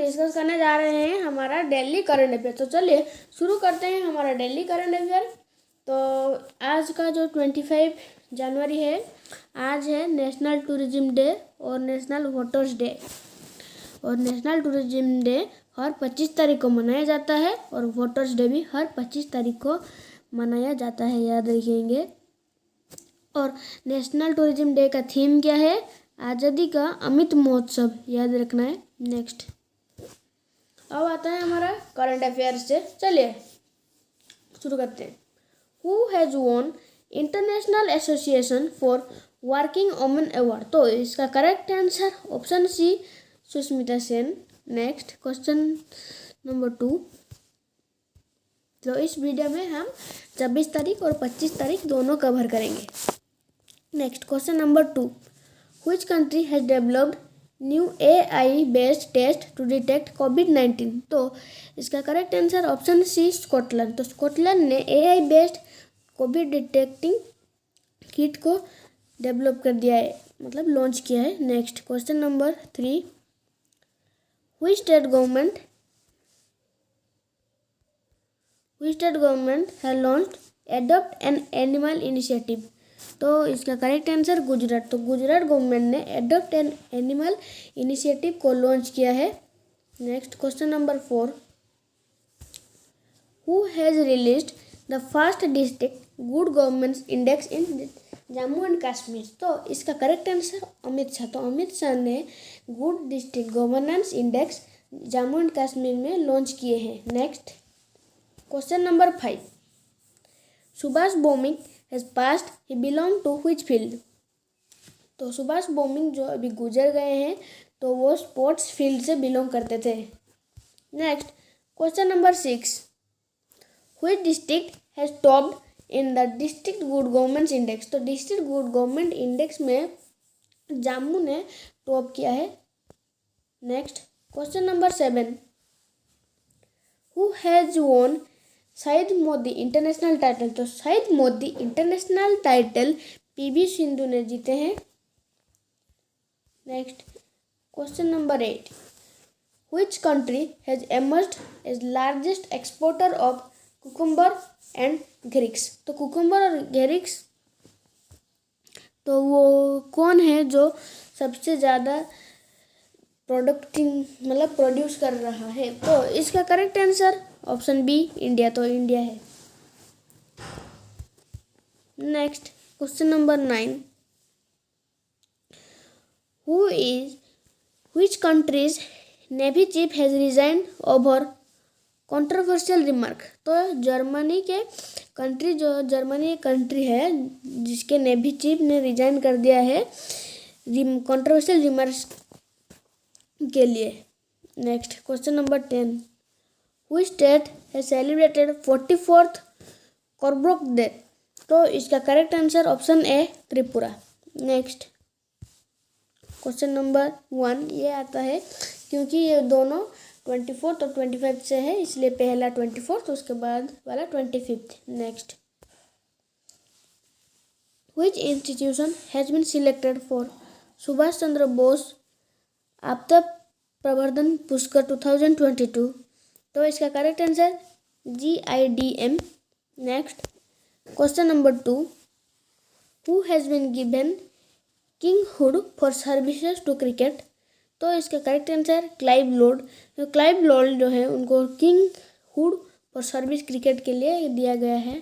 Discuss करने जा रहे हैं हमारा दिल्ली करंट अफेयर। तो चलिए शुरू करते हैं हमारा दिल्ली करंट अफेयर। तो आज का जो 25 जनवरी है, आज है नेशनल टूरिज्म डे और नेशनल वोटर्स डे। और नेशनल टूरिज्म डे हर 25 तारीख को मनाया जाता है और वोटर्स डे भी हर 25 तारीख को मनाया जाता है, याद रखेंगे। और नेशनल टूरिज्म डे का थीम क्या है? आज़ादी का अमृत महोत्सव, याद रखना है। नेक्स्ट अब आता है हमारा करंट अफेयर से। चलिए शुरू करते हैं। Who has won international association for working women award? तो इसका correct answer option C, Sushmita Sen. Next question number 2। तो इस वीडियो में हम 26 तारीख और 25 तारीख दोनों कवर करेंगे। Next question number 2। Which country has developed new AI based test to detect COVID-19? तो इसका correct answer option C, Scotland. तो स्कॉटलैंड ने AI based covid detecting kit को डेवलप कर दिया है, मतलब लॉन्च किया है। Next question number 3। Which state government has launched Adopt an Animal Initiative? तो इसका करेक्ट आंसर गुजरात। तो गुजरात गवर्नमेंट ने एडॉप्ट एन एनिमल इनिशिएटिव को लॉन्च किया है। Next question number 4। Who has released the first district good governance index in Jammu and Kashmir? तो इसका correct answer Amit Shah. तो अमित शाह ने good district governance index Jammu and Kashmir में लॉन्च किए हैं। Next question number 5। Subhash Bhowmik has passed, he belong to which field? तो सुभाष भौमिक जो अभी गुजर गए हैं तो वो स्पोर्ट्स फील्ड से बिलोंग करते थे। Next question number 6। which district has topped in the district good government index? तो डिस्ट्रिक्ट गुड गवर्नमेंट इंडेक्स में जम्मू ने टॉप किया है। Next question number 7। who has won Shahid Modi international title? तो Shahid Modi international title PV Sindhu ने जीते हैं। Next question number 8। Which country has emerged as largest exporter of cucumber and gherkins? तो कुकुम्बर और घेरिक्स तो वो कौन है जो सबसे ज़्यादा प्रोड्यूस कर रहा है? तो इसका correct answer option B, India. तो इंडिया है। Next question number 9। which country's navy chief has resigned over controversial remark? तो जर्मनी कंट्री है जिसके नेवी चीफ ने रिजाइन कर दिया है कंट्रोवर्शियल रिमार्क्स के लिए। Next question number 10। Which state has celebrated 44th Corbrook Day? तो इसका correct answer option A, Tripura. Next question number 1 ये आता है क्योंकि ये दोनों 24 और 25 से है, इसलिए पहला 24 तो उसके बाद वाला 25। Next Which institution has been selected for Subhash Chandra Bose आपदा प्रवर्धन पुरस्कार 2022? तो इसका correct answer GIDM। Next question number 2। Who has been given knighthood for services to cricket? तो इसका करेक्ट आंसर क्लाइव लॉर्ड। तो क्लाइव लॉर्ड जो है उनको किंगहुड फॉर सर्विस क्रिकेट के लिए दिया गया है।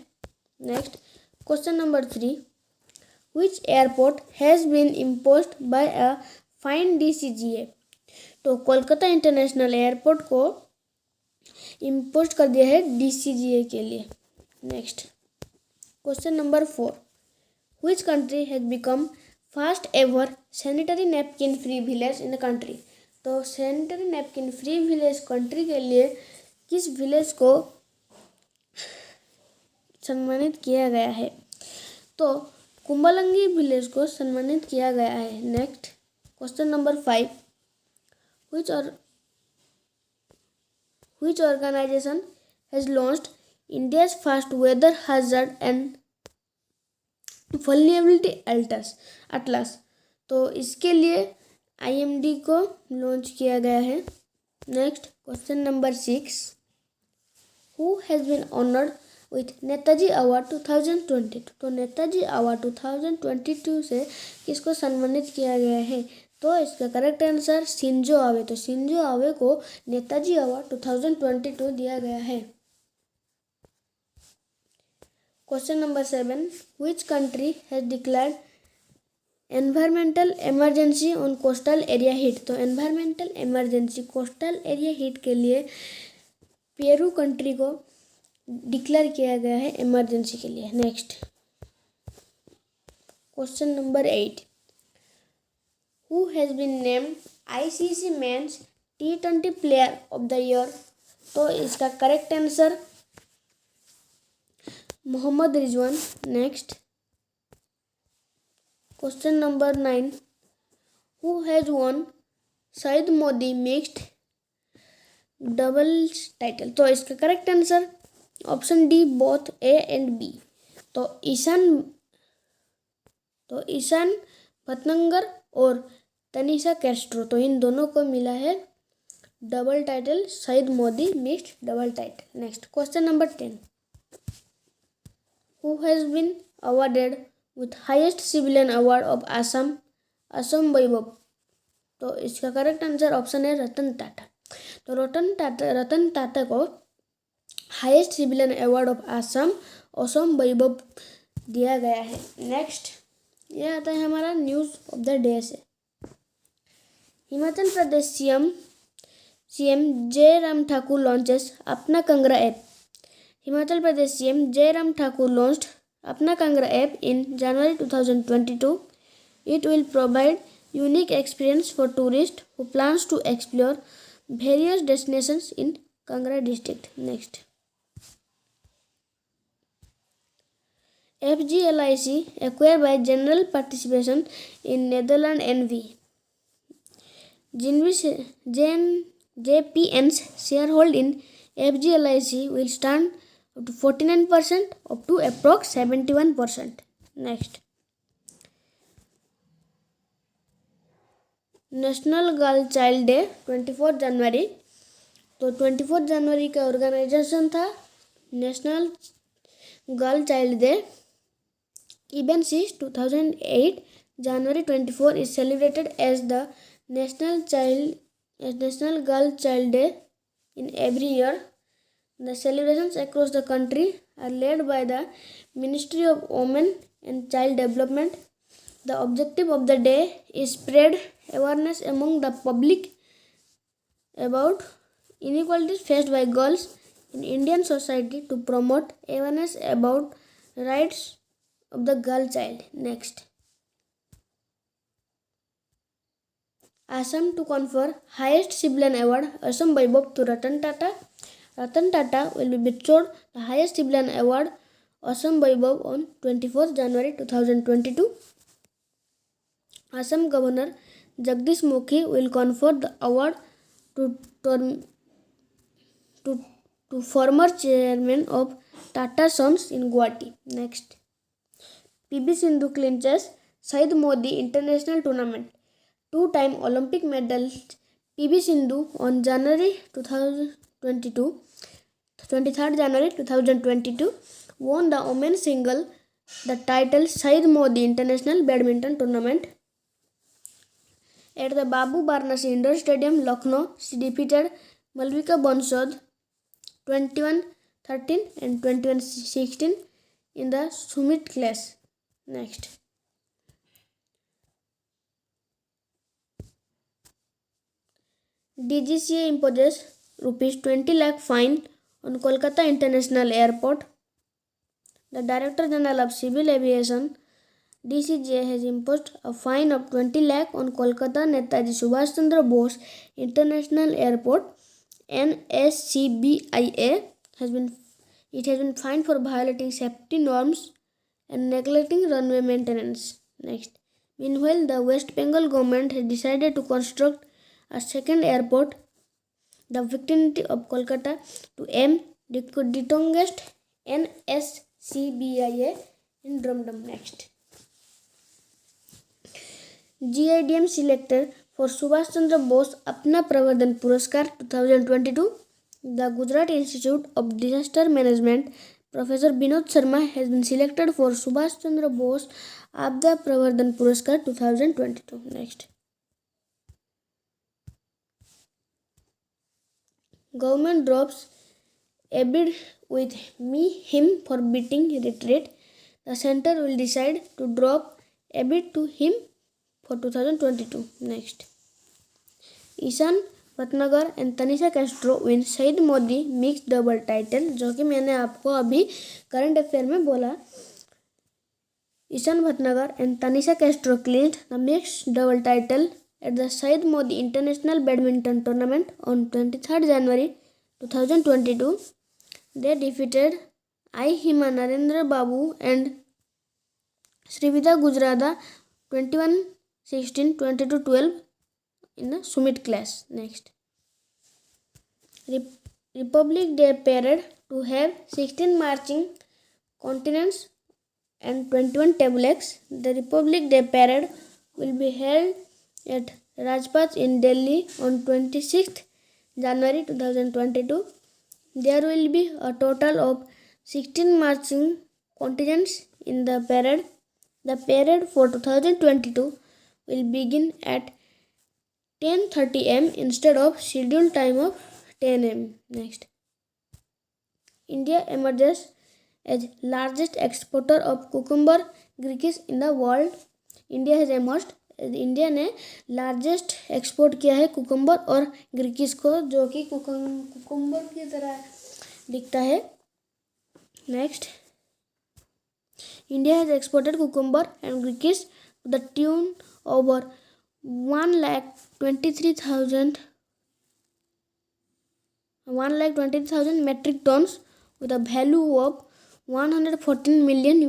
Next question number 3। Which airport has been imposed by a fine DCGA? तो कोलकाता इंटरनेशनल एयरपोर्ट को इम्पोज कर दिया है DCGA के लिए। Next question number 4। Which country has become first ever sanitary napkin free village in the country? तो sanitary napkin free village country के लिए किस विलेज को सम्मानित किया गया है? तो कुंबलंगी विलेज को सम्मानित किया गया है। Next question number 5। Which organization has launched India's first weather hazard and vulnerability atlas? तो इसके लिए IMD को लॉन्च किया गया है। Next, question number 6. Who has been honored with Netaji award 2022? तो नेताजी अवार्ड 2022 से किसको सम्मानित किया गया है? तो इसका करेक्ट आंसर शिंजो आबे। तो शिंजो आबे को नेताजी अवार्ड 2022 दिया गया है। Question number 7. Which country has declared environmental emergency on coastal area hit? तो environmental emergency coastal area hit के लिए पेरू कंट्री को डिक्लेयर किया गया है इमरजेंसी के लिए। Next, question number 8. Who has been named ICC men's T20 player of the year? तो इसका correct answer Mohammad Rizwan. Next, question number 9. Who has won Syed Modi mixed doubles title? तो इसका correct answer option D both A and B. तो ईशान भटनागर और Tanisha Castro, तो इन दोनों को मिला है double title Syed Modi mixed double title. Next, question number 10. Who has been awarded with highest civilian award of Assam? Assam Vaibhav. तो इसका करेक्ट आंसर ऑप्शन है रतन टाटा। तो रतन टाटा को highest civilian award of Assam Assam Vaibhav दिया गया है। नेक्स्ट, ये आता है हमारा न्यूज़ ऑफ द डे से। हिमाचल प्रदेश सीएम जयराम ठाकुर लॉन्चेस अपना Kangra app. Himachal Pradesh CM Jairam Thakur launched अपना Kangra app in January 2022. It will provide unique experience for tourists who plans to explore various destinations in Kangra district. Next, FGLIC acquired by general participation in Netherlands NV. JPN's sharehold in FGLIC will stand up to 49% up to approx 71%. Next, national girl child day 24 जनवरी। तो 24 जनवरी का organisation था national girl child day. Even since 2008, January 24 is celebrated as the National Girl Child Day in every year. The celebrations across the country are led by the Ministry of Women and Child Development. The objective of the day is spread awareness among the public about inequalities faced by girls in Indian society to promote awareness about rights of the girl child. Next, Assam to confer highest civilian award Assam Vaibhav to Ratan Tata. Ratan Tata will be bestowed the highest civilian award Assam Vaibhav on 24th January 2022. Assam Governor Jagdish Mukhi will confer the award to former chairman of Tata Sons in Guwahati. Next, PV Sindhu clinches Syed Modi International Tournament. Two-time Olympic medalist PV Sindhu on 23rd January 2022 won the women's single the title Syed Modi International Badminton Tournament. At the Babu Barnasi Indoor Stadium, Lucknow, she defeated Malvika Bansal 21-13 and 21-16 in the Sumit class. Next, DGCA imposes ₹20 lakh fine on Kolkata International Airport. The Director General of Civil Aviation DCGA has imposed a fine of 20 lakh on Kolkata Netaji Subhash Chandra Bose International Airport. NSCBIA has been fined for violating safety norms and neglecting runway maintenance. Next, meanwhile, the West Bengal government has decided to construct a second airport, the vicinity of Kolkata, to aim detongest NSCBIA in Dum. Next, GIDM selected for Subhash Chandra Bose Apna Pravardan Puraskar 2022. The Gujarat Institute of Disaster Management Professor Binod Sharma has been selected for Subhash Chandra Bose Apda Pravardan Puraskar 2022. Next. Government drops a bid with him for beating retreat. The center will decide to drop a bid to him for 2022. Next. Ishaan Bhatnagar and Tanisha Crasto win Syed Modi mix double title, जो कि मैंने आपको अभी current affair में बोला. Ishaan Bhatnagar and Tanisha Crasto clinched the mixed double title at the Shahid Modi International Badminton Tournament on 23rd January 2022. They defeated I. Hima Narendra Babu and Srividya Gujrada 21-16, 22-12 in the Summit class. Next. Republic Day parade to have 16 marching continents and 21 table X. The Republic Day parade will be held at Rajpath in Delhi on 26th January 2022. There will be a total of 16 marching contingents in the parade. The parade for 2022 will begin at 10:30 am instead of scheduled time of 10 am. Next. India emerges as largest exporter of cucumber ग्रीकिस in the world. India has emerged. India ने largest export किया है cucumber और ग्रीकिस को, जो कि cucumber की तरह दिखता है. Next. India has exported cucumber and grikis to the tune over 1,23,000 metric tons with a value of $114 million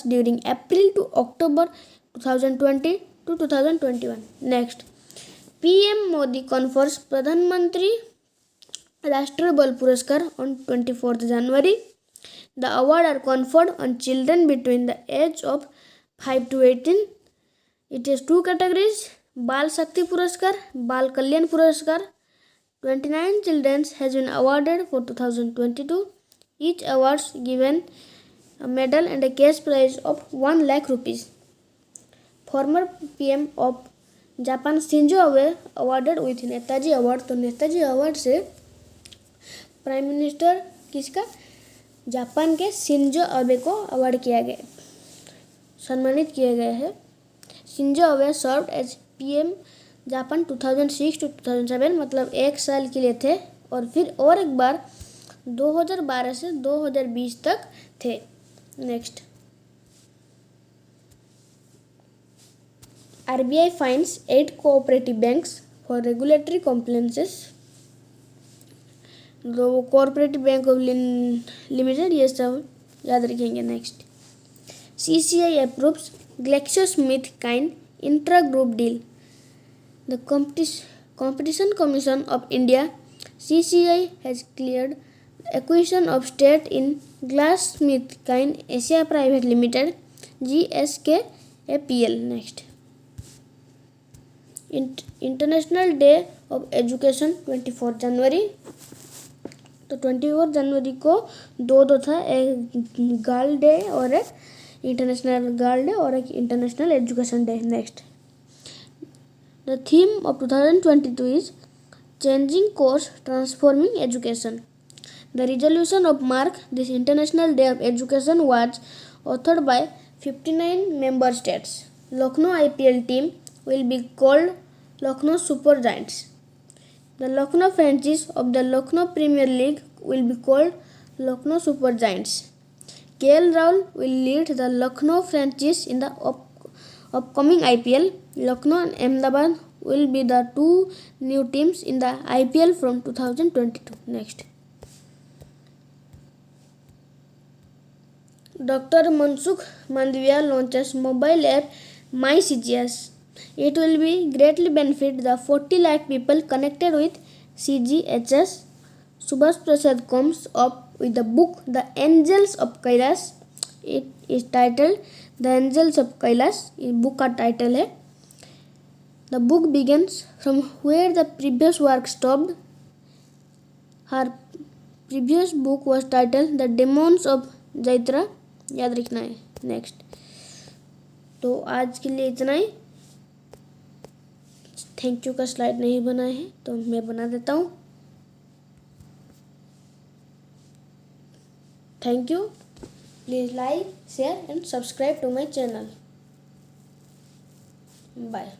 during April to October 2020 to 2021. Next. PM Modi confers Pradhanmantri Rashtriya Bal Puraskar on 24th January. The awards are conferred on children between the age of 5 to 18. It has two categories: Bal Shakti Puraskar, Bal Kalyan Puraskar. 29 children has been awarded for 2022. Each awards given a medal and a cash prize of 1 lakh rupees. Former PM of Japan Shinzo Abe awarded with Netaji award. तो Netaji award से prime minister किसका, Japan के Shinzo Abe को award किया गया, सम्मानित किया गया है. Shinzo Abe served as PM Japan 2006 to 2007, मतलब 1 साल के लिए थे, और फिर और एक बार 2012 से 2020 तक थे. Next. RBI fines 8 cooperative banks for regulatory compliances. Cooperative bank of limited, ये सब याद रखेंगे. Next. CCI approves GlaxoSmithKline intra-group deal. The Competition Commission of India (CCI) has cleared acquisition of stake in GlaxoSmithKline Asia Private Limited (GSKAPL). Next. International day of education 24 जनवरी. तो 24 जनवरी को दो था, एक girl day और एक इंटरनेशनल गर्ल डे और एक international education day. Next. The theme of 2022 is changing course transforming education. The resolution of mark this international day of education was authored bye 59 member states. Lucknow IPL team will be called Lucknow Super Giants. The Lucknow franchise of the Lucknow Premier League will be called Lucknow Super Giants. KL Rahul will lead the Lucknow franchise in the upcoming IPL. Lucknow and Ahmedabad will be the two new teams in the IPL from 2022. Next. Dr. Mansukh Mandavia launches mobile app MyCGS. It will be greatly benefit the 40 lakh people connected with CGHS. Subhash Prasad comes up with the book The Angels of Kailash. It is titled The Angels of Kailash. इस book का title है. The book begins from where the previous work stopped. Her previous book was titled The Demons of Jaitra, याद रखना है। Next, तो आज के लिए इतना ही। थैंक यू का स्लाइड नहीं बना है तो मैं बना देता हूँ। Thank you. Please like, share and subscribe to my channel. Bye.